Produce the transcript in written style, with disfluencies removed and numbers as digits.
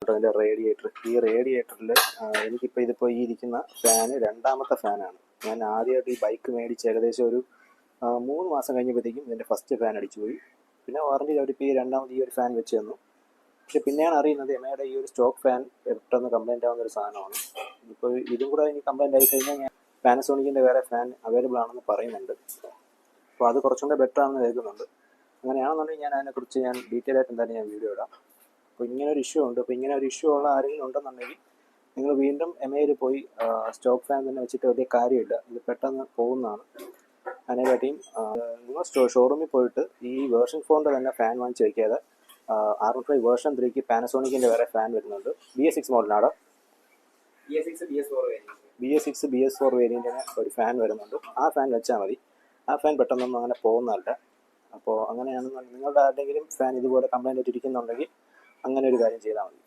അതിൻ്റെ റേഡിയേറ്റർ. ഈ റേഡിയേറ്ററിൽ ഇതിപ്പോൾ ഈ ഇരിക്കുന്ന ഫാന് രണ്ടാമത്തെ ഫാനാണ്. ഞാൻ ആദ്യമായിട്ട് ഈ ബൈക്ക് മേടിച്ച് ഏകദേശം ഒരു 3 മാസം കഴിഞ്ഞപ്പോഴത്തേക്കും ഇതിൻ്റെ ഫസ്റ്റ് ഫാൻ അടിച്ചു പോയി. പിന്നെ വാറണ്ടിയിൽ അവരിപ്പോൾ ഈ രണ്ടാമത് ഈ ഒരു ഫാൻ വെച്ച് തന്നു. പക്ഷെ പിന്നെയാണ് അറിയുന്നത് എമയുടെ ഈ ഒരു സ്റ്റോക്ക് ഫാൻ പെട്ടെന്ന് കംപ്ലൈൻ്റ് ആവുന്ന ഒരു സാധനമാണ്. ഇപ്പോൾ ഇതും കൂടെ ഇനി കംപ്ലൈൻ്റ് ആയിക്കഴിഞ്ഞാൽ ഞാൻ പാനസോണിക്കിൻ്റെ വേറെ ഫാൻ അവൈലബിൾ ആണെന്ന് പറയുന്നുണ്ട്. അപ്പോൾ അത് കുറച്ചും കൂടെ ബെറ്റർ ആണെന്ന് കേൾക്കുന്നുണ്ട്. അങ്ങനെയാണെന്നുണ്ടെങ്കിൽ ഞാൻ അതിനെക്കുറിച്ച് ഡീറ്റെയിൽ ആയിട്ട് എന്തായാലും ഞാൻ വീഡിയോ ഇടാം. അപ്പോൾ ഇങ്ങനെ ഒരു ഇഷ്യൂ ഉണ്ട്. അപ്പോൾ ഇങ്ങനെ ഒരു ഇഷ്യൂ ഉള്ള ആരെങ്കിലും ഉണ്ടെന്നുണ്ടെങ്കിൽ നിങ്ങൾ വീണ്ടും എമയിൽ പോയി സ്റ്റോക്ക് ഫാൻ തന്നെ വെച്ചിട്ട് വലിയ കാര്യമില്ല. ഇത് പെട്ടെന്ന് പോകുന്നതാണ്. അതിനെക്കാട്ടിയും നിങ്ങൾ ഷോറൂമിൽ പോയിട്ട് ഈ വേർഷൻ 4ൻ്റെ തന്നെ ഫാൻ വാങ്ങിച്ച് വയ്ക്കാതെ R15 വേർഷൻ 3ക്ക് പാനസോണിക്കിൻ്റെ വേറെ ഫാൻ വരുന്നുണ്ട്. BS6 മോഡലാണ്. BS4 വേരിയൻറ്റിന് ഒരു ഫാൻ വരുന്നുണ്ട്. ആ ഫാൻ വെച്ചാൽ മതി. ആ ഫാൻ പെട്ടെന്നൊന്നും അങ്ങനെ പോകുന്നതല്ല. അപ്പോൾ അങ്ങനെയാണെന്നുണ്ടെങ്കിൽ നിങ്ങളുടെ ആരുടെയെങ്കിലും ഫാൻ ഇതുപോലെ കംപ്ലൈൻ്റ് ആയിട്ട് ഇരിക്കുന്നുണ്ടെങ്കിൽ അങ്ങനെ ഒരു കാര്യം ചെയ്താൽ മതി.